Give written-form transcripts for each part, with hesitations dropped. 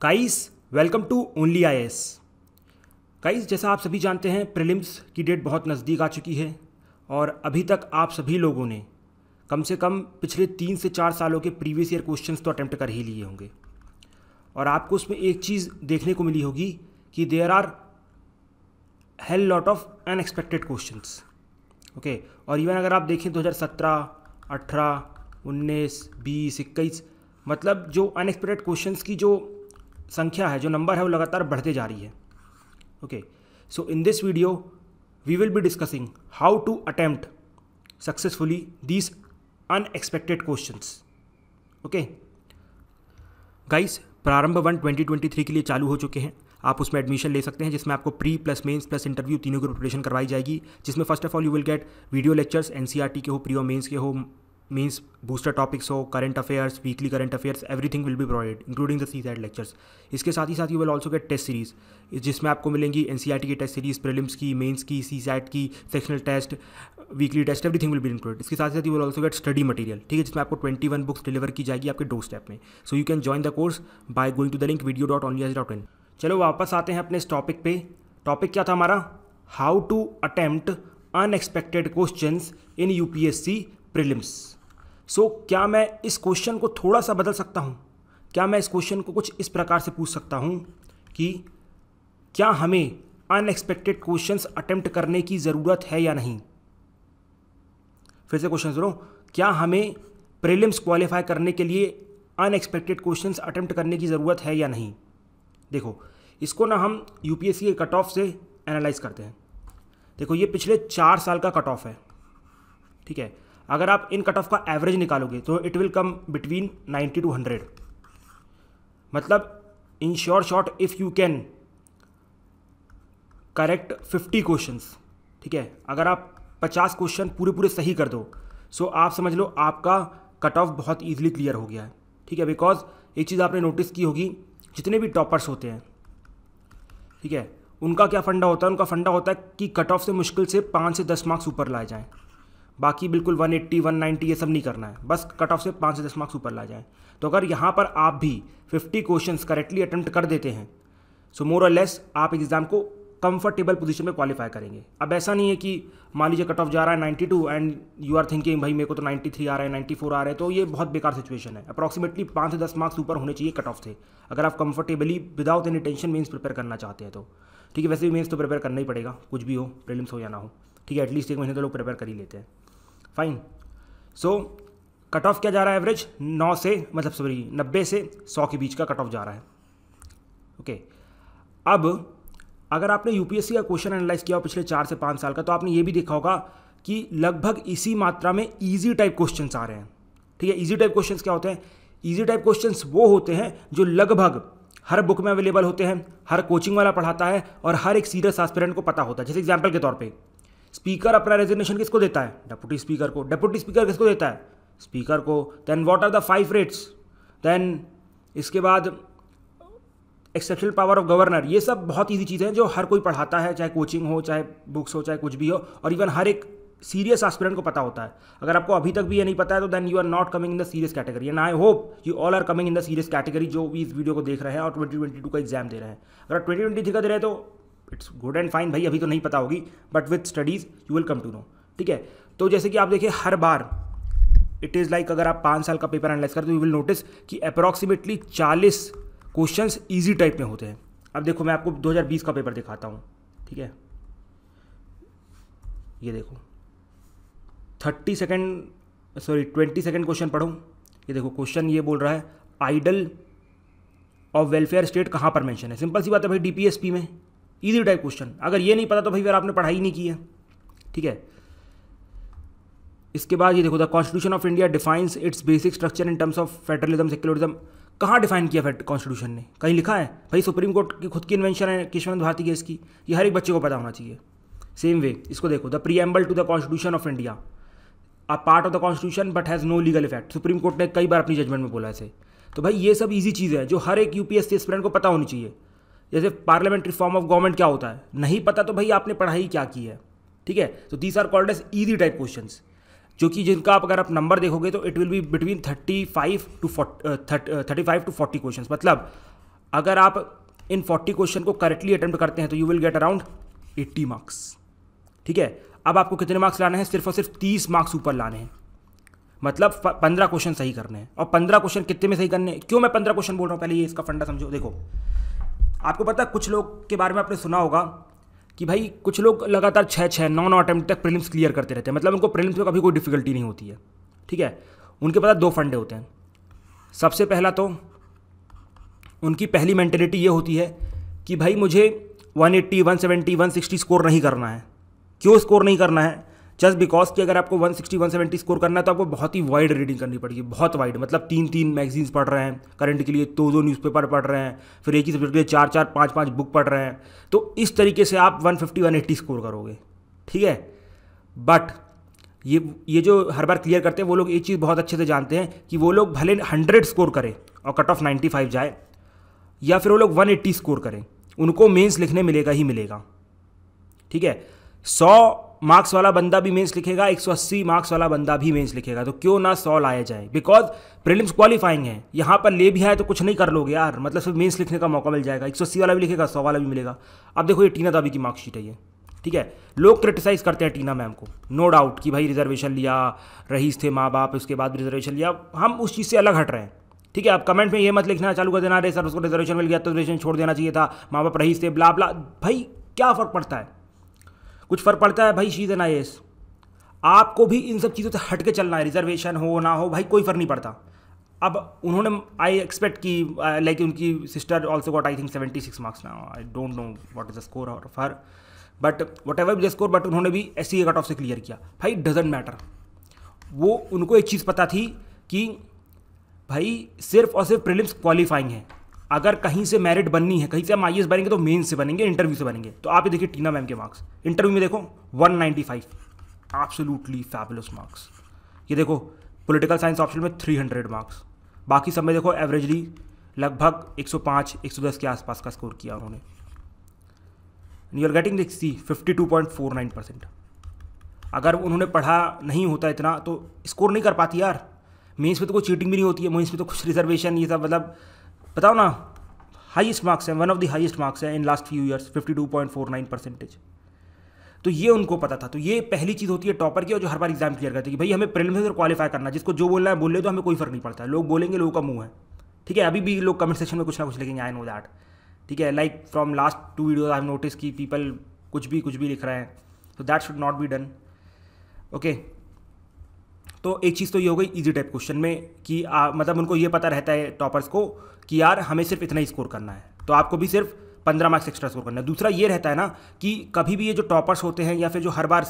Guys welcome to only IAS. Guys जैसा आप सभी जानते हैं प्रीलिम्स की डेट बहुत नज़दीक आ चुकी है और अभी तक आप सभी लोगों ने कम से कम पिछले 3 से 4 सालों के प्रीवियस ईयर क्वेश्चंस तो अटेम्प्ट कर ही लिए होंगे और आपको उसमें एक चीज़ देखने को मिली होगी कि there are hell lot of unexpected questions. Okay, और इवन अगर आप देखें 2017, 18, 19, 20, 21 मतलब जो अनएक्सपेक्टेड क्वेश्चंस की जो संख्या है, जो नंबर है, वो लगातार बढ़ते जा रही है। Okay, so in this video we will be discussing how to attempt successfully these unexpected questions. Okay guys, प्रारंभ 1 2023 के लिए चालू हो चुके हैं। आप उसमें एडमिशन ले सकते हैं जिसमें आपको pre plus mains plus interview तीनों की प्रिपरेशन करवाई जाएगी, जिसमें first of all you will get video lectures NCERT के हो, प्री और मेंस के हो, मीन्स बूस्टर टॉपिक्स हो, current affairs, weekly current affairs, everything will be provided including the CSAT lectures. इसके साथ ही you will also get test series जिसमें आपको मिलेंगी एनसीईआरटी की टेस्ट सीरीज, प्रीलिम्स की, मेंस की, सीसैट की, sectional test, weekly test, everything will be included. इसके साथ you will also get study material, ठीक है, जिसमें आपको 21 बुक्स डिलीवर की जाएगी आपके डोर स्टेप में। So you can join the course by going to the link video.onlyas.in। चलो वापस आते हैं अपने इस टॉपिक पे। टॉपिक क्या था हमारा? How to attempt unexpected questions in UPSC prelims. So क्या मैं इस क्वेश्चन को थोड़ा सा बदल सकता हूँ? क्या मैं इस क्वेश्चन को कुछ इस प्रकार से पूछ सकता हूँ कि क्या हमें अनएक्सपेक्टेड क्वेश्चंस अटेम्प्ट करने की ज़रूरत है या नहीं? फिर से क्वेश्चन सुनो, क्या हमें प्रीलिम्स क्वालिफाई करने के लिए अनएक्सपेक्टेड क्वेश्चंस अटेम्प्ट करने की ज़रूरत है या नहीं? देखो, इसको ना हम यूपीएससी के कट ऑफ से एनालाइज करते हैं। देखो, ये पिछले 4 साल का कट ऑफ है, ठीक है। अगर आप इन कट ऑफ का एवरेज निकालोगे तो it will come between 90 to 100। मतलब in short if you can correct 50 questions, ठीक है, अगर आप 50 क्वेश्चन पूरे सही कर दो, सो आप समझ लो आपका कट ऑफ बहुत ईजिली क्लियर हो गया है, ठीक है। बिकॉज एक चीज़ आपने नोटिस की होगी, जितने भी टॉपर्स होते हैं, ठीक है, उनका क्या फंडा होता है? उनका फंडा होता है कि कट ऑफ से मुश्किल से 5 से 10 मार्क्स ऊपर लाए जाएं। बाकी बिल्कुल 180, 190 ये सब नहीं करना है, बस कट ऑफ से 5 से 10 मार्क्स ऊपर ला जाएं। तो अगर यहाँ पर आप भी 50 क्वेश्चंस करेक्टली अटेम्प्ट कर देते हैं, सो मोर और लेस आप एग्जाम को कंफर्टेबल पोजीशन में क्वालिफाई करेंगे। अब ऐसा नहीं है कि मान लीजिए कट ऑफ जा रहा है 92 एंड यू आर थिंकिंग भाई मेरे को तो 93 आ रहा है, 94 आ रहे हैं, तो ये बहुत बेकार सिचुएशन है। अप्रॉक्सीमेटली 5 से 10 मार्क्स ऊपर होने चाहिए कट ऑफ से, अगर आप comfortably without any tension mains prepare करना चाहते हैं तो, ठीक है। वैसे भी मेंस तो प्रिपेयर करना ही पड़ेगा, कुछ भी हो, प्रीलिम्स हो या ना हो, ठीक है। एटलीस्ट 1 महीने तो लोग प्रिपेयर कर ही लेते हैं, फाइन। सो कट ऑफ क्या जा रहा है? एवरेज 90 से 100 के बीच का कट ऑफ जा रहा है। ओके, अब अगर आपने यूपीएससी का क्वेश्चन एनालाइज किया हो पिछले 4 से 5 साल का, तो आपने ये भी देखा होगा कि लगभग इसी मात्रा में इजी टाइप क्वेश्चंस आ रहे हैं, ठीक है। इजी टाइप क्वेश्चंस क्या होते हैं? इजी टाइप क्वेश्चंस वो होते हैं जो लगभग हर बुक में अवेलेबल होते हैं, हर कोचिंग वाला पढ़ाता है और हर एक सीरियस एस्पिरेंट को पता होता है। जैसे एग्जाम्पल के तौर पे, स्पीकर अपना रेजिग्नेशन किसको देता है? डेप्यूटी स्पीकर को। डेप्यूटी स्पीकर किसको देता है? स्पीकर को। Then what are the 5 rates? देन इसके बाद एक्सेप्शनल पावर ऑफ गवर्नर। ये सब बहुत ईजी चीज़ें हैं जो हर कोई पढ़ाता है, चाहे कोचिंग हो, चाहे बुक्स हो, चाहे कुछ भी हो, और इवन हर एक सीरियस एस्पिरेंट को पता होता है। अगर आपको अभी तक भी ये नहीं पता है तो then you are not coming in the serious category, and I hope you all are coming in the serious category जो भी इस वीडियो को देख रहे हैं और 2022 का एग्जाम दे रहे हैं। अगर 2023 का दे रहे हैं तो इट्स गुड एंड फाइन भाई, अभी तो नहीं पता होगी, but with studies you will come to know, ठीक है। तो जैसे कि आप देखिए, हर बार इट इज़ लाइक अगर आप 5 साल का पेपर एनालाइज करें तो यू विल नोटिस कि अप्रॉक्सीमेटली 40 क्वेश्चंस ईजी टाइप में होते हैं। अब देखो, मैं आपको 2020 का पेपर दिखाता हूँ, ठीक है। ये देखो 20 सेकेंड क्वेश्चन पढ़ो। ये देखो, क्वेश्चन ये बोल रहा है आइडल ऑफ वेलफेयर स्टेट कहाँ पर मेंशन है? सिंपल सी बात है भाई, डीपीएसपी में। इजी टाइप क्वेश्चन, अगर ये नहीं पता तो भाई फिर आपने पढ़ाई नहीं की है, ठीक है। इसके बाद ये देखो, the constitution of India defines it's basic structure in terms of federalism, secularism. कहाँ डिफाइन किया कॉन्स्टिट्यूशन ने? कहीं लिखा है? भाई सुप्रीम कोर्ट की खुद की इन्वेंशन है, केशवचंद्र भारती केस की, ये हर एक बच्चे को पता होना चाहिए। सेम वे इसको देखो, the preamble to the constitution of India, a part of the constitution but has no legal effect. Supreme court ने कई बार अपनी जजमेंट में बोला ऐसे। तो भाई ये सब ईजी चीज़ है जो हर एक यूपीएससी एस्पिरेंट को पता होनी चाहिए। जैसे पार्लियामेंट्री फॉर्म ऑफ गवर्नमेंट क्या होता है, नहीं पता तो भाई आपने पढ़ाई क्या की है, ठीक है। तो these are called as easy type questions, जो कि जिनका अगर आप नंबर देखोगे तो it will be between 35 to 40 questions. मतलब अगर आप इन 40 क्वेश्चन को करेक्टली अटेम्प्ट करते हैं तो you will get around 80 marks. ठीक है, अब आपको कितने मार्क्स लाने हैं? सिर्फ और सिर्फ 30 मार्क्स ऊपर लाने हैं, मतलब 15 क्वेश्चन सही करने हैं। और 15 क्वेश्चन कितने में सही करने हैं? क्यों मैं 15 क्वेश्चन बोल रहा हूँ, पहले ये इसका फंडा समझो। देखो, आपको पता है कुछ लोग के बारे में आपने सुना होगा कि भाई कुछ लोग लगातार 6-6 9 अटेम्प्ट तक प्रीलिम्स क्लियर करते रहते हैं, मतलब उनको प्रीलिम्स में कभी कोई डिफिकल्टी नहीं होती है। ठीक है, उनके पास 2 फंडे होते हैं। सबसे पहला तो उनकी पहली मेंटेलिटी ये होती है कि भाई मुझे 180, 170, 160 स्कोर नहीं करना है। क्यों स्कोर नहीं करना है? जस्ट बिकॉज कि अगर आपको 160, 170 स्कोर करना है तो आपको बहुत ही वाइड रीडिंग करनी पड़ेगी, बहुत वाइड, मतलब 3-3 मैगजीन्स पढ़ रहे हैं करंट के लिए, 2-2 न्यूज़पेपर पढ़ रहे हैं, फिर एक ही सब्जेक्ट के लिए 4-4, 5-5 बुक पढ़ रहे हैं। तो इस तरीके से आप 150, 180 स्कोर करोगे। ठीक है, बट ये जो हर बार क्लियर करते हैं वो लोग एक चीज़ बहुत अच्छे से जानते हैं कि वो लोग भले 100 स्कोर करें और कट ऑफ 95 जाए, या फिर वो लोग 180 स्कोर करें, उनको मेंस लिखने मिलेगा ही मिलेगा। ठीक है, 100 मार्क्स वाला बंदा भी मेंस लिखेगा, 180 मार्क्स वाला बंदा भी मेंस लिखेगा, तो क्यों ना 100 लाया जाए? बिकॉज प्रीलिम्स क्वालिफाइंग है, यहाँ पर ले भी आए तो कुछ नहीं कर लोगे यार, मतलब सिर्फ मेंस लिखने का मौका मिल जाएगा। 180 वाला भी लिखेगा, 100 वाला भी मिलेगा। अब देखो, ये टीना दाबी की मार्कशीट है ये। ठीक है, लोग क्रिटिसाइज करते हैं टीना मैम को, नो डाउट, कि भाई रिजर्वेशन लिया, रईस थे माँ बाप, उसके बाद रिजर्वेशन लिया, हम उस चीज़ से अलग हट रहे हैं। ठीक है, आप कमेंट में ये मत लिखना चालू कर देना, अरे सर उसको रिजर्वेशन मिल गया तो रिजर्वेशन छोड़ देना चाहिए था, माँ बाप रईस थे, ब्ला ब्ला। भाई क्या फ़र्क पड़ता है? कुछ फ़र्क पड़ता है भाई? She is an IAS। आपको भी इन सब चीज़ों से हट के चलना है, रिजर्वेशन हो ना हो भाई कोई फ़र्क नहीं पड़ता। अब उन्होंने आई एक्सपेक्ट की लाइक उनकी sister also got I think 76 marks now, I don't know what is the score of her, but what ever the score, but उन्होंने भी ऐसी ही कट ऑफ से क्लियर किया। भाई डजेंट मैटर, वो उनको एक चीज़ पता थी कि भाई सिर्फ और सिर्फ प्रीलिम्स क्वालिफाइंग है, अगर कहीं से मेरिट बननी है, कहीं से हम IAS बनेंगे तो मेन से बनेंगे, इंटरव्यू से बनेंगे। तो आप ये देखिए टीना मैम के मार्क्स, इंटरव्यू में देखो 195, एब्सोल्युटली फैबुलस मार्क्स। ये देखो पॉलिटिकल साइंस ऑप्शन में 300 मार्क्स, बाकी सब में देखो एवरेजली लगभग 105, 110 के आसपास का स्कोर किया उन्होंने। You are getting this 52.49%। अगर उन्होंने पढ़ा नहीं होता इतना तो स्कोर नहीं कर पाती यार। मेंस में तो कोई चीटिंग भी नहीं होती है, मेंस में तो कुछ रिजर्वेशन ये सब, मतलब बताओ ना, हाईएस्ट मार्क्स है, one of the highest marks है इन लास्ट फ्यू ईयर्स, 52.49%। तो ये उनको पता था। तो ये पहली चीज़ होती है टॉपर की, और जो हर बार एग्जाम क्लियर करते हैं कि भाई हमें प्रीलिम्स में क्वालिफाई करना, जिसको जो बोलना है बोल ले, तो हमें कोई फर्क नहीं पड़ता है, लोग बोलेंगे, लोगों का मुंह है। ठीक है, अभी भी लोग कमेंट सेक्शन में कुछ ना कुछ लिखेंगे, आई नो दैट। ठीक है, like from last 2 videos I have notice कि पीपल कुछ भी लिख रहे हैं, तो that should not be done. Okay, तो एक चीज़ तो ये हो गई इजी टाइप क्वेश्चन में कि मतलब उनको ये पता रहता है टॉपर्स को कि यार हमें सिर्फ इतना ही स्कोर करना है, तो आपको भी सिर्फ 15 मार्क्स एक्स्ट्रा स्कोर करना है। दूसरा ये रहता है ना कि कभी भी ये जो टॉपर्स होते हैं या फिर जो हर बार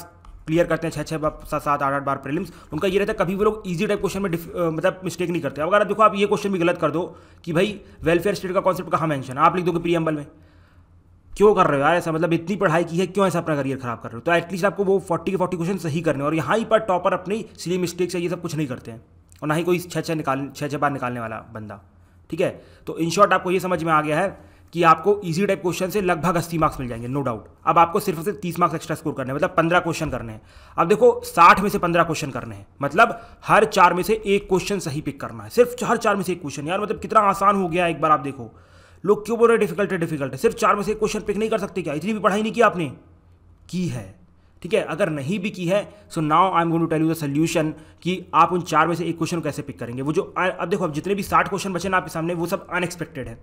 क्लियर करते हैं 6-6 बार 7-7 8-8 बार प्रीलिम्स, उनका ये रहता है कभी वो लोग इजी टाइप क्वेश्चन में मतलब मिस्टेक नहीं करते। अगर देखो आप ये क्वेश्चन भी गलत कर दो कि भाई वेलफेयर स्टेट का कॉन्सेप्ट कहाँ मेंशन है, आप लिख दोगे प्रीएम्बल में, क्यों कर रहे हो यार ऐसा? मतलब इतनी पढ़ाई की है, क्यों ऐसा अपना करियर खराब कर रहे हो? तो एटलीस्ट आपको वो 40 के 40 क्वेश्चन सही करने, और यहाँ ही पर टॉपर अपनी सिली मिस्टेक से ये सब कुछ नहीं करते हैं, और ना ही कोई 6-6 बार निकालने वाला बंदा। ठीक है, तो इन शॉर्ट आपको ये समझ में आ गया है कि आपको इजी टाइप क्वेश्चन से लगभग 80 मार्क्स मिल जाएंगे, नो डाउट। अब आपको सिर्फ और सिर्फ 30 मार्क्स एक्स्ट्रा स्कोर करने हैं, मतलब 15 क्वेश्चन करने हैं। अब देखो 60 में से 15 क्वेश्चन करने हैं, मतलब हर 4 में से एक क्वेश्चन सही पिक करना है, सिर्फ हर 4 में से एक क्वेश्चन। यार मतलब कितना आसान हो गया, एक बार आप देखो। लोग क्यों बोल रहे डिफिकल्ट है, सिर्फ 4 में से एक क्वेश्चन पिक नहीं कर सकते क्या? इतनी भी पढ़ाई नहीं की आपने? की है। ठीक है, अगर नहीं भी की है, so now I am going to tell you the solution कि आप उन 4 में से एक क्वेश्चन कैसे पिक करेंगे। वो जो अब देखो, अब जितने भी 60 क्वेश्चन बचे ना आपके सामने, वो सब अनएक्सपेक्टेड है।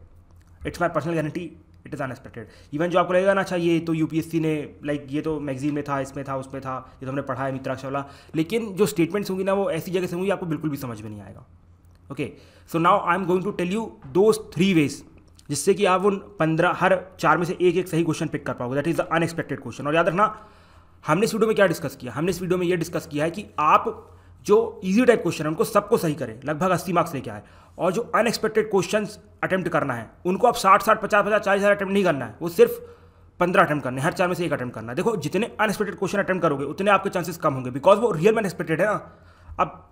It's my personal guarantee, it is unexpected. Even जो आपको लगेगा ना, अच्छा ये तो UPSC ने लाइक ये तो मैगजीन में था, इसमें था, उसमें था, ये तो हमने पढ़ा है मित्राक्ष वाला, लेकिन जो स्टेटमेंट्स होंगी ना वो ऐसी जगह से होंगी आपको बिल्कुल भी समझ में नहीं आएगा। Okay, so now I am going to tell you those 3 ways जिससे कि आप उन 15 हर 4 में से एक सही क्वेश्चन पिक कर पाओगे। That is the unexpected question. और याद रखना, हमने इस वीडियो में क्या डिस्कस किया? हमने इस वीडियो में ये डिस्कस किया है कि आप जो इजी टाइप क्वेश्चन है उनको सबको सही करें, लगभग 80 मार्क्स लेके आए, और जो अनएक्सपेक्टेड क्वेश्चन अटेम्प्ट करना है उनको आप 60-60, 50-50, 40,000 अटेम्प्ट नहीं करना है, वो सिर्फ 15 अटेम्प्ट करने, हर 4 में से एक अटेम्प्ट करना है। देखो जितने अनएक्सपेक्टेड क्वेश्चन अटेम्प्ट करोगे उतने आपके चांसेस कम होंगे, बिकॉज वो रियल में अनएक्सपेक्टेड है ना। अब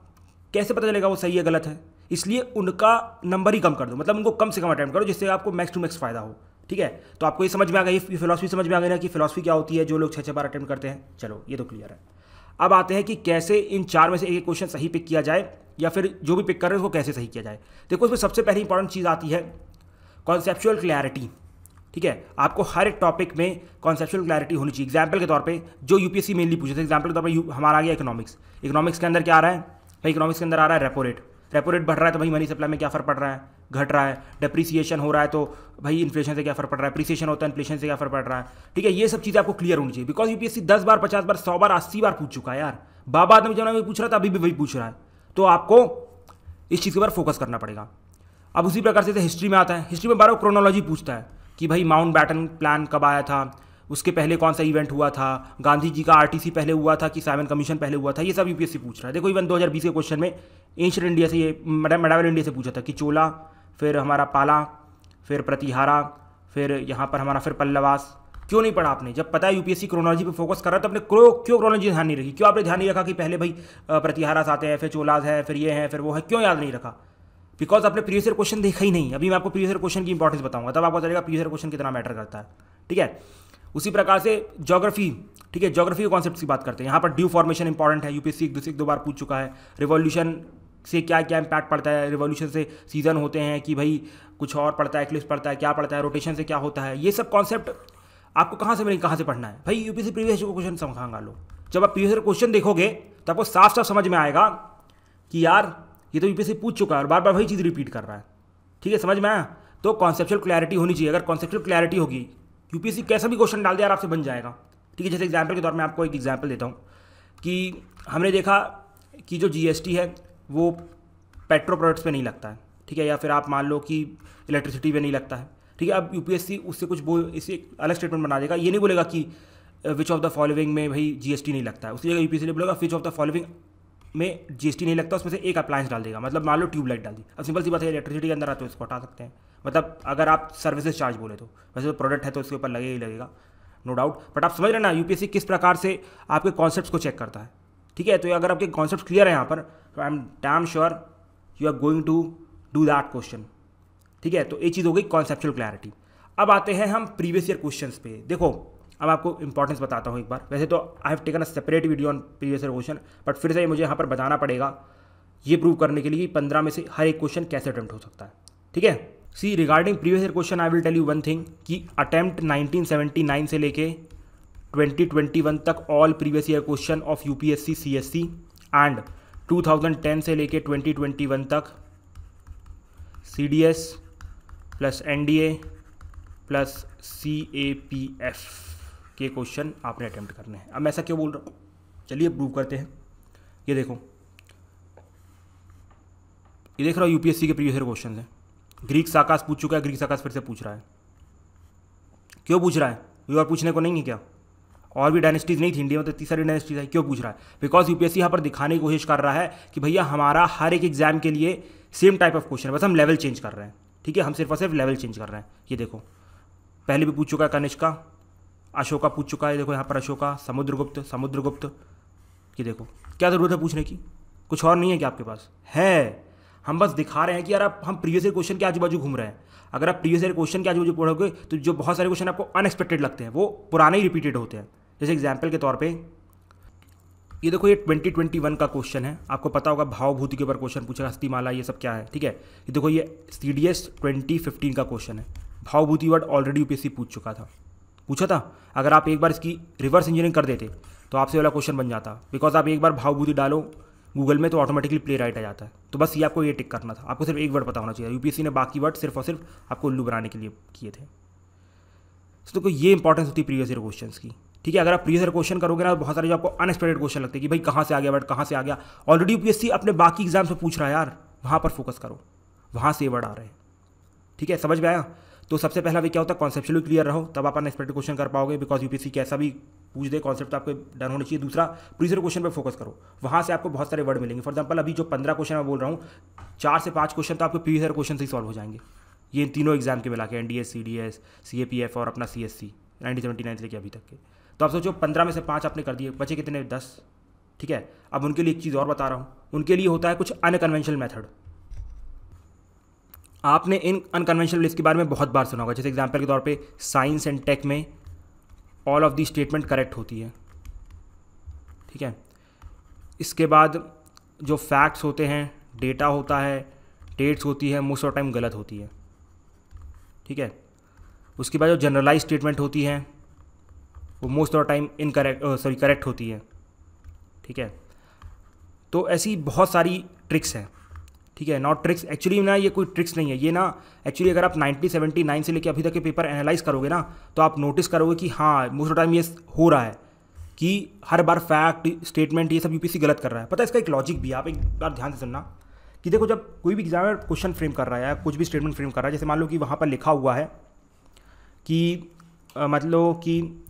कैसे पता चलेगा वो सही है गलत है? इसलिए उनका नंबर ही कम कर दो, मतलब उनको कम से कम अटेम्प्ट करो जिससे आपको मैक्स टू मैक्स फायदा हो। ठीक है, तो आपको ये समझ में आ गई, ये फिलॉसफी समझ में आ गई ना कि फिलॉसफी क्या होती है जो लोग 6-6 बार अटेम्प्ट करते हैं। चलो ये तो क्लियर है। अब आते हैं कि कैसे इन 4 में से एक क्वेश्चन सही पिक किया जाए, या फिर जो भी पिक कर रहे हैं उसको कैसे सही किया जाए। देखो इसमें सबसे पहली इंपॉर्टेंट चीज़ आती है कॉन्सेप्चुअल क्लैरिटी, ठीक है, आपको हर एक टॉपिक में कॉन्सेप्चुअल क्लैरिटी होनी चाहिए। एग्जाम्पल के तौर पे जो यूपीएससी मेनली पूछे थे, एग्जाम्पल के तौर पे हमारा आ गया इकोनॉमिक्स। इकोनॉमिक्स के अंदर क्या आ रहा है भाई, इकोनॉमिक्स के अंदर आ रहा है रेपो रेट। रेपो रेट बढ़ रहा है तो भाई मनी सप्लाई में क्या फर्क पड़ रहा है, घट रहा है। डेप्रीसिएशन हो रहा है तो भाई इन्फ्लेशन से क्या फर्क पड़ रहा है, प्रीसिएशन होता है इन्फ्लेशन से क्या फर्क पड़ रहा है, ठीक है। ये सब चीज़ें आपको क्लियर होनी चाहिए, बिकॉज यूपीएससी 10 बार 50 बार 100 बार 80 बार पूछ चुका है यार। बाबा आदमी जमाने में पूछ रहा था, अभी भी वही पूछ रहा है, तो आपको इस चीज़ के ऊपर फोकस करना पड़ेगा। अब उसी प्रकार से हिस्ट्री में आता है, हिस्ट्री में बार क्रोनोलॉजी पूछता है कि भाई माउंट बैटन प्लान कब आया था, उसके पहले कौन सा इवेंट हुआ था, गांधी जी का आरटीसी पहले हुआ था कि साइमन कमीशन पहले हुआ था, ये सब यूपीएससी पूछ रहा है। देखो इवन 2020 के क्वेश्चन में एंशिएंट इंडिया से, ये मेडावल इंडिया से पूछा था कि चोला, फिर हमारा पाला, फिर प्रतिहारा, फिर यहाँ पर हमारा फिर पल्लवास। क्यों नहीं पढ़ा आपने? जब पता है यूपीएससी क्रोनोलॉजी पे फोकस कर रहा है तो अपने क्यों क्रोनोलॉजी ध्यान नहीं रखी? क्यों आपने ध्यान नहीं रखा कि पहले भाई प्रतिहारास आते हैं, फिर चोलाज है, फिर ये है, फिर वो है? क्यों याद नहीं रखा? बिकॉज आपने प्रीवियस ईयर क्वेश्चन देखा ही नहीं। अभी मैं आपको प्रीवियस ईयर क्वेश्चन की इंपॉर्टेंस बताऊंगा, तब आपको चलेगा प्रीवियस ईयर क्वेश्चन कितना मैटर करता है, ठीक है। उसी प्रकार से ज्योग्राफी, ठीक है, ज्योग्राफी के कॉन्सेप्ट की बात करते हैं। यहाँ पर ड्यू फॉर्मेशन इंपॉर्टेंट है, यूपीएससी एक दो बार पूछ चुका है। रिवॉल्यूशन से क्या क्या इंपैक्ट पड़ता है, रिवॉल्यूशन से सीजन होते हैं कि भाई कुछ और पड़ता है, एक्लिप्स पड़ता है, क्या पड़ता है, रोटेशन से क्या होता है, ये सब कॉन्सेप्ट आपको कहाँ से मिलेंगे, कहाँ से पढ़ना है भाई? यूपीएससी प्रीवियस ईयर क्वेश्चन समझा लो। जब आप प्रीवियस ईयर क्वेश्चन देखोगे तो आपको साफ साफ समझ में आएगा कि यार ये तो यूपीएससी पूछ चुका है और बार बार वही चीज़ रिपीट कर रहा है, ठीक है, समझ में आया? तो कॉन्सेप्चुअल क्लैरिटी होनी चाहिए। अगर कॉन्सेप्चुअल क्लैरिटी होगी, यूपीएससी कैसा भी क्वेश्चन डाल दे यार आपसे बन जाएगा, ठीक है। जैसे एग्जाम्पल के तौर में आपको एक एग्जाम्पल देता हूँ कि हमने देखा कि जो जीएसटी है वो पेट्रो प्रोडक्ट्स पे नहीं लगता है, ठीक है, या फिर आप मान लो कि इलेक्ट्रिसिटी पे नहीं लगता है, ठीक है। अब यूपीएससी उससे कुछ इसे अलग स्टेटमेंट बना देगा, ये नहीं बोलेगा कि विच ऑफ द फॉलोइंग में भाई जीएसटी नहीं लगता है, उसी जगह यूपीएससी बोलेगा विच ऑफ द फॉलोइंग में जीएसटी नहीं लगता, उसमें से एक अप्लायंस डाल देगा। मतलब मान लो ट्यूबलाइट डाल दी। अब सिंपल सी बात है, इलेक्ट्रिसिटी के अंदर आते हो इसको हटा सकते हैं, मतलब अगर आप सर्विसेज चार्ज बोले तो। वैसे तो प्रोडक्ट है तो उसके ऊपर लगेगा ही लगेगा, नो डाउट। बट आप समझ रहे ना यूपीएससी किस प्रकार से आपके कॉन्सेप्ट्स को चेक करता है, ठीक है। तो अगर आपके कॉन्सेप्ट क्लियर है यहाँ पर, तो I am damn sure you are going to do that question, ठीक है। तो ये चीज़ हो गई कॉन्सेप्चुअल क्लैरिटी। अब आते हैं हम प्रीवियस ईयर क्वेश्चंस पे। देखो अब आपको इंपॉर्टेंस बताता हूँ एक बार। वैसे तो I have taken a separate video on previous year question, but फिर से मुझे यहाँ पर बताना पड़ेगा ये प्रूव करने के लिए कि 15 में से हर एक क्वेश्चन कैसे अटेम्प्ट हो सकता है, ठीक है। See regarding previous year question I will tell you one thing कि अटेम्प्ट 1979 से लेके 2021 तक all previous year question of UPSC CSC and 2010 से लेके 2021 तक CDS plus NDA plus CAPF के क्वेश्चन आपने अटेम्प्ट करने हैं। अब मैं ऐसा क्यों बोल रहा हूँ, चलिए प्रूव करते हैं। ये देखो, ये देख रहा हूँ यूपीएससी के प्रीवियस ईयर क्वेश्चन हैं। ग्रीक साकास पूछ चुका है, ग्रीक साकास फिर से पूछ रहा है। क्यों पूछ रहा है? कोई और पूछने को नहीं है क्या? और भी डायनेस्टीज नहीं थी इंडिया में, तो तीसरी डायनेस्टीज है, क्यों पूछ रहा है? बिकॉज यूपीएससी यहाँ पर दिखाने की कोशिश कर रहा है कि भैया हमारा हर एक एग्जाम के लिए सेम टाइप ऑफ क्वेश्चन है, बस हम लेवल चेंज कर रहे हैं, ठीक है। हम सिर्फ और सिर्फ लेवल चेंज कर रहे हैं। ये देखो पहले भी पूछ चुका है कनिष्का, अशोका पूछ चुका है, देखो यहाँ पर अशोका, समुद्रगुप्त। ये देखो क्या ज़रूरत है पूछने की? कुछ और नहीं है क्या आपके पास? है, हम बस दिखा रहे हैं कि यार आप हम प्रीवियस ईयर क्वेश्चन के आजू बाजू घूम रहे हैं। अगर आप प्रीवियस ईयर क्वेश्चन के आजू बाजू पढ़ोगे तो जो बहुत सारे क्वेश्चन आपको अनएक्सपेक्टेड लगते हैं वो पुराने ही रिपीटेड होते हैं। जैसे एग्जाम्पल के तौर पे ये देखो, ये 2021 का क्वेश्चन है, आपको पता होगा भावभूति के ऊपर क्वेश्चन पूछा, हस्तिमाला, ये सब क्या है, ठीक है। ये देखो ये सीडीएस 2015 का क्वेश्चन है। भावभूति वर्ड ऑलरेडी यूपीएससी पूछा था। अगर आप एक बार इसकी रिवर्स इंजीनियरिंग कर देते तो आपसे वाला क्वेश्चन बन जाता, बिकॉज आप एक बार भावभूति डालो गूगल में तो ऑटोमेटिकली प्ले राइट आ जाता है। तो बस ये आपको ये टिक करना था, आपको सिर्फ एक वर्ड पता होना चाहिए। यूपीएससी ने बाकी वर्ड सिर्फ और सिर्फ आपको उल्लू बनाने के लिए किए थे। तो देखो ये इंपॉर्टेंस होती है प्रीवियस ईयर क्वेश्चंस की, ठीक है। अगर आप प्रीवियस ईयर क्वेश्चन करोगे ना, बहुत सारे जो आपको अनएक्सपेक्टेड क्वेश्चन लगते हैं कि भाई कहाँ से आ गया वर्ड, कहाँ से आ गया। ऑलरेडी यूपीएससी अपने बाकी एग्जाम्स में पूछ रहा है यार, वहाँ पर फोकस करो, वहाँ से वर्ड आ रहे हैं, ठीक है। समझ में आया? तो सबसे पहला भी क्या होता है, कॉन्सेप्चुअली क्लियर रहो, तब आप अनएक्सपेक्टेड क्वेश्चन कर पाओगे, बिकॉज यूपीएससी कैसा भी पूछ दे, कॉन्सेप्ट आपको डन होनी चाहिए। दूसरा, प्रीवियस ईयर क्वेश्चन पे फोकस करो, वहाँ से आपको बहुत सारे वर्ड मिलेंगे। फॉर एग्जाम्पल अभी जो 15 क्वेश्चन मैं बोल रहा हूँ, 4 से 5 क्वेश्चन तो आपके प्रीवियस ईयर क्वेश्चन से ही सॉल्व हो जाएंगे। ये तीनों एग्जाम के मिला के, एनडीए, सीडीएस, सीएपीएफ और अपना सीएससी 1979 से लेके अभी तक के। तो आप सोचो 15 में से 5 आपने कर दिए, बचे कितने? 10, ठीक है। अब उनके लिए एक चीज़ और बता रहा हूँ, उनके लिए होता है कुछ अनकन्वेंशनल मेथड। आपने इन अनकन्वेंशनल लिस्ट के बारे में बहुत बार सुना होगा। जैसे एग्जाम्पल के तौर पे साइंस एंड टेक में all of the statement correct होती है, ठीक है। इसके बाद जो फैक्ट्स होते हैं, डेटा होता है, डेट्स होती है, मोस्ट ऑफ टाइम गलत होती है, ठीक है। उसके बाद जो जनरलाइज स्टेटमेंट होती हैं वो most of the time correct होती है, ठीक है। तो ऐसी बहुत सारी ट्रिक्स हैं, ठीक है। नॉट ट्रिक्स एक्चुअली ना, ये कोई ट्रिक्स नहीं है ये ना। एक्चुअली अगर आप 1979 से लेकर अभी तक के पेपर एनालाइज करोगे ना, तो आप नोटिस करोगे कि हाँ मोस्ट ऑफ टाइम ये हो रहा है कि हर बार फैक्ट स्टेटमेंट ये सब यूपीएससी गलत कर रहा है। पता है इसका एक लॉजिक भी है, आप एक बार ध्यान से सुनना कि देखो जब कोई भी एग्जामिनर क्वेश्चन फ्रेम कर रहा है या कुछ भी स्टेटमेंट फ्रेम कर रहा है, जैसे मान लो कि वहाँ पर लिखा हुआ है कि मतलब कि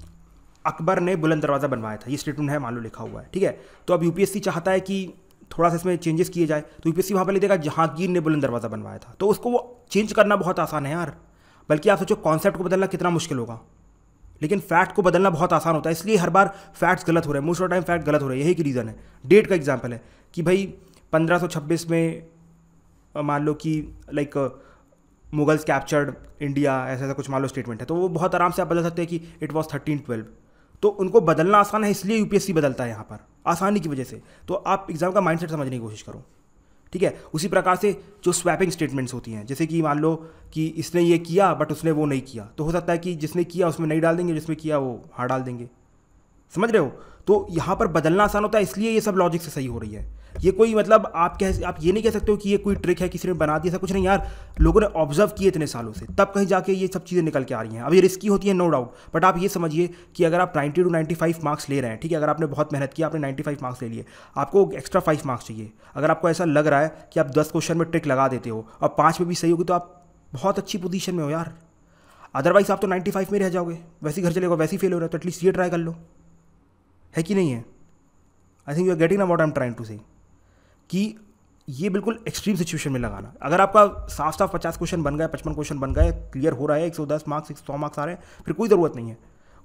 अकबर ने बुलंद दरवाज़ा बनवाया था, ये स्टेटमेंट है मान लो लिखा हुआ है, ठीक है। तो अब यूपीएससी चाहता है कि थोड़ा सा इसमें चेंजेस किए जाए, तो यूपीएससी वहाँ पर लिख देगा जहांगीर ने बुलंद दरवाज़ा बनवाया था। तो उसको वो चेंज करना बहुत आसान है यार, बल्कि आप सोचो कॉन्सेप्ट को बदलना कितना मुश्किल होगा, लेकिन फैक्ट को बदलना बहुत आसान होता है। इसलिए हर बार फैक्ट्स गलत हो रहे हैं, मोस्ट ऑफ टाइम फैक्ट गलत हो रहे हैं, यही की रीज़न है। डेट का एग्जाम्पल है कि भाई 1526 में मान लो कि लाइक मुगल्स कैप्चर्ड इंडिया, ऐसा ऐसा कुछ मान लो स्टेटमेंट है, तो वो बहुत आराम से आप बदल सकते हैं कि इट वॉज 1312। तो उनको बदलना आसान है, इसलिए यूपीएससी बदलता है यहाँ पर आसानी की वजह से। तो आप एग्जाम का माइंडसेट समझने की कोशिश करो, ठीक है। उसी प्रकार से जो स्वैपिंग स्टेटमेंट्स होती हैं, जैसे कि मान लो कि इसने ये किया बट उसने वो नहीं किया, तो हो सकता है कि जिसने किया उसमें नहीं डाल देंगे, जिसमें किया वो हाँ डाल देंगे, समझ रहे हो। तो यहाँ पर बदलना आसान होता है, इसलिए ये सब लॉजिक से सही हो रही है। ये कोई मतलब आप ये नहीं कह सकते हो कि ये कोई ट्रिक है किसी ने बना दिया, ऐसा कुछ नहीं यार। लोगों ने ऑब्जर्व किए इतने सालों से, तब कहीं जाके ये सब चीज़ें निकल के आ रही हैं। अब ये रिस्की होती है नो डाउट, बट आप ये समझिए कि अगर आप 90 to 95 मार्क्स ले रहे हैं, ठीक है, अगर आपने बहुत मेहनत की, आपने 95 मार्क्स ले लिए, आपको एक्स्ट्रा 5 मार्क्स चाहिए। अगर आपको ऐसा लग रहा है कि आप 10 क्वेश्चन में ट्रिक लगा देते हो और 5 में भी सही होगी, तो आप बहुत अच्छी पोजीशन में हो यार। अदरवाइज आप तो 95 में रह जाओगे, वैसे ही घर चलेगा, वैसे ही फेल हो रहा है। तो एटलीस्ट ये ट्राई कर लो, है कि नहीं है। I think you are getting what I am trying to say, कि ये बिल्कुल एक्सट्रीम सिचुएशन में लगाना। अगर आपका साफ साफ 50 क्वेश्चन बन गए, 55 क्वेश्चन बन गए, क्लियर हो रहा है, 110 मार्क्स 100 मार्क्स आ रहे हैं, फिर कोई ज़रूरत नहीं है।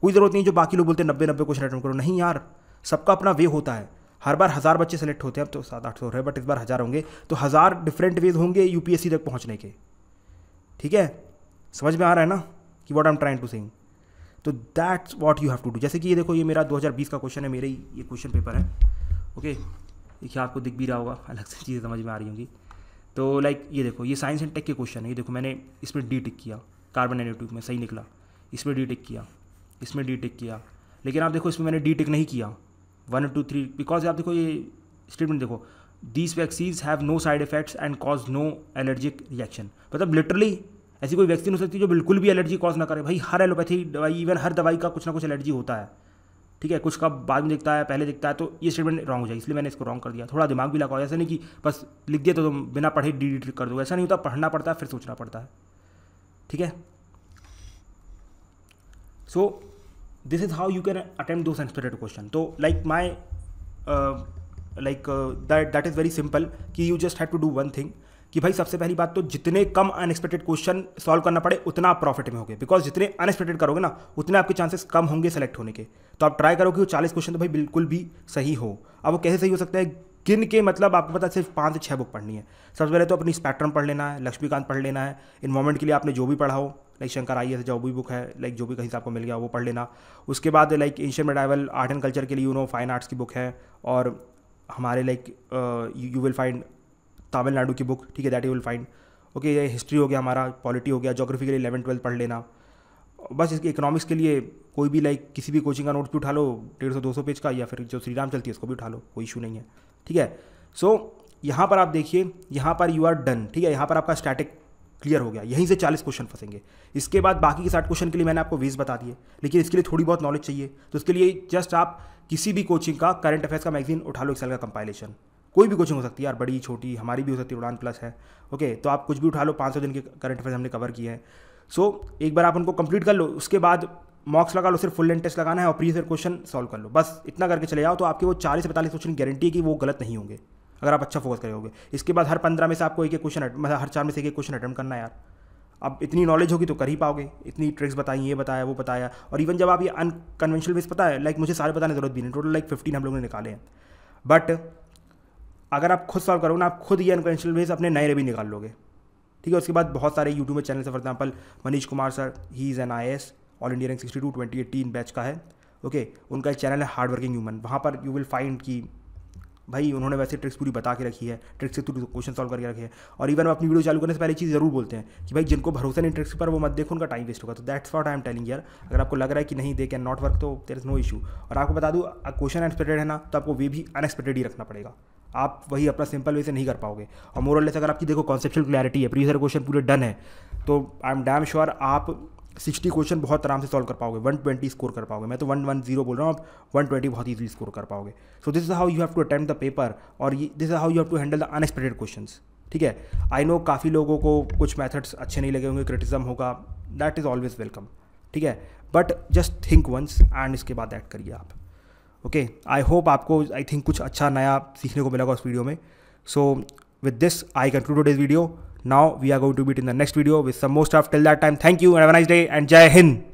कोई ज़रूरत नहीं जो बाकी लोग बोलते हैं 90 क्वेश्चन अटेम्प्ट करो। नहीं यार, सबका अपना वे होता है। हर बार 1000 बच्चे सेलेक्ट होते हैं, अब तो 700-800 हो रहे हैं, बट इस बार 1000 होंगे, तो 1000 डिफरेंट वेज होंगे यूपीएससी तक पहुँचने के, ठीक है। समझ में आ रहा है ना कि what I am trying to saying. तो that's what you have to do. जैसे कि ये देखो, ये मेरा 2020 का क्वेश्चन है, मेरे ही ये क्वेश्चन पेपर है, ओके। देखिए आपको दिख भी रहा होगा, अलग से चीज़ें समझ में आ रही होंगी। तो लाइक ये देखो, ये साइंस एंड टेक के क्वेश्चन है। ये देखो मैंने इसमें डी टिक किया, कार्बन नैनोट्यूब में सही निकला, इसमें डी टिक किया, इसमें डी टिक किया, लेकिन आप देखो इसमें मैंने डी टिक नहीं किया 1 2 3, बिकॉज आप देखो ये स्टेटमेंट देखो, these vaccines have no side effects and cause no allergic reaction. मतलब लिटरली ऐसी कोई वैक्सीन हो सकती है जो बिल्कुल भी एलर्जी कॉज ना करे। भाई हर एलोपैथी दवाई, इवन हर दवाई का कुछ ना कुछ एलर्जी होता है, ठीक है। कुछ का बाद में दिखता है, पहले दिखता है। तो ये स्टेटमेंट रॉन्ग हो जाएगी, इसलिए मैंने इसको रॉन्ग कर दिया। थोड़ा दिमाग भी लगाओ, ऐसा नहीं कि बस लिख दिया तो तुम बिना पढ़े डी टिक कर दो, ऐसा नहीं होता। पढ़ना पड़ता है, फिर सोचना पड़ता है, ठीक है। So this is how you can attempt those unexpected question. तो like my that is very simple कि you just have to do one thing, कि भाई सबसे पहली बात तो जितने कम अनएक्सपेक्टेड क्वेश्चन सॉल्व करना पड़े उतना आप प्रॉफिट में होगे, बिकॉज जितने अनएक्सपेक्टेड करोगे ना उतने आपके चांसेस कम होंगे सेलेक्ट होने के। तो आप ट्राई करो कि वो 40 क्वेश्चन तो भाई बिल्कुल भी सही हो। अब वो कैसे सही हो सकता है, गिन के, मतलब आपको पता है सिर्फ 5 से 6 बुक पढ़नी है। सबसे पहले तो अपनी स्पेक्ट्रम पढ़ लेना है, लक्ष्मीकांत पढ़ लेना है। इन्वायरमेंट के लिए आपने जो भी पढ़ा हो, लाइक शंकर IAS जो भी बुक है, लाइक जो भी कहीं से आपको मिल गया वो पढ़ लेना। उसके बाद like ancient medieval art and culture के लिए फाइन आर्ट्स की बुक है, और हमारे like you will find Tamil Nadu की बुक, ठीक है, that you will find, okay. ये हिस्ट्री हो गया हमारा, पॉलिटी हो गया, ज्योग्राफी के लिए 11-12 पढ़ लेना। बस इसके इकोनॉमिक्स के लिए कोई भी लाइक किसी भी कोचिंग का नोट्स भी उठा लो 150-200 पेज का, या फिर जो श्री राम चलती है उसको भी उठा लो, कोई इशू नहीं है, ठीक है। सो यहाँ पर आप देखिए, यहाँ पर यू आर डन, ठीक है। यहाँ पर आपका स्टैटिक क्लियर हो गया, यहीं से 40 क्वेश्चन फंसेंगे। इसके बाद बाकी के 60 क्वेश्चन के लिए मैंने आपको वेज बता दिए, लेकिन इसके लिए थोड़ी बहुत नॉलेज चाहिए। तो इसके लिए जस्ट आप किसी भी कोचिंग का करंट अफेयर्स का मैगजीन उठा लो, एक्सेल का कंपाइलेशन, कोई भी कोचिंग हो सकती है यार, बड़ी छोटी, हमारी भी हो सकती है, उड़ान प्लस है, ओके। तो आप कुछ भी उठा लो, 500 दिन के करंट अफेयर्स हमने कवर किए हैं। सो एक बार आप उनको कंप्लीट कर लो, उसके बाद मॉक्स लगा लो, सिर्फ फुल लेंथ टेस्ट लगाना है और प्रीवियस ईयर क्वेश्चन सॉल्व कर लो, बस इतना करके चले जाओ। तो आपके वो 40 से 45 क्वेश्चन गारंटी है कि वो गलत नहीं होंगे, अगर आप अच्छा फोकस करोगे। इसके बाद हर 15 में से आपको एक क्वेश्चन, मतलब हर 4 में से एक क्वेश्चन अटेम्प्ट करना है यार। अब इतनी नॉलेज होगी तो कर ही पाओगे, इतनी ट्रिक्स बताई, ये बताया वो बताया। और इवन जब आप ये अनकन्वेंशनल वेज, पता है लाइक मुझे सारे बताने की जरूरत भी नहीं, टोटल लाइक 15 हम लोगों ने निकाले हैं। बट अगर आप खुद सॉल्व करोगे ना, आप खुद ये अनकन्वेंशनल वेज अपने नए भी निकाल लोगे, ठीक है। उसके बाद बहुत सारे यूट्यूब में चैनल है, for example Manish Kumar sir, he is an IAS all India rank 62 2018 batch का है, ओके। उनका एक चैनल है हार्ड वर्किंग ह्यूमन, वहाँ पर यू विल फाइंड कि भाई उन्होंने वैसे ट्रिक्स पूरी बता के रखी है, ट्रिक्स से क्वेश्चन सॉल्व करके रखे हैं। और इवन अपनी वीडियो चालू करने से पहले चीज़ ज़रूर बोलते हैं कि भाई जिनको भरोसा नहीं ट्रिक्स पर वो मत देखो, उनका टाइम वेस्ट होगा। तो that's what I am telling यार। अगर आपको लग रहा है कि नहीं दे कैन नॉट वर्क तो देयर इज़ नो इशू। और आपको बता दूँ क्वेश्चन अनएक्सपेक्टेड है ना, तो आपको वे भी अनएक्सपेक्टेड ही रखना पड़ेगा, आप वही अपना सिंपल वे से नहीं कर पाओगे। और मोरलेस अगर आपकी देखो कॉन्सेप्चुअल क्लैरिटी है, प्रीवियस क्वेश्चन पूरे डन है, तो आई एम डैम श्योर आप 60 क्वेश्चन बहुत आराम से सॉल्व कर पाओगे, 120 स्कोर कर पाओगे। मैं तो 110 बोल रहा हूँ, आप 120 बहुत ईजिली स्कोर कर पाओगे। So this is how you have to attempt the paper, और this is how you have to handle the unexpected questions. ठीक है, आई नो काफ़ी लोगों को कुछ मेथड्स अच्छे नहीं लगे होंगे, क्रिटिसिज्म होगा, दैट इज़ ऑलवेज वेलकम। ठीक है, but just think once and इसके बाद एक्ट करिए आप। ओके, आई होप आपको आई थिंक कुछ अच्छा नया सीखने को मिलेगा उस वीडियो में। सो with this, I conclude today's video. Now we are going to meet in the next video with some more stuff. Till that time, thank you and have a nice day and Jai Hind.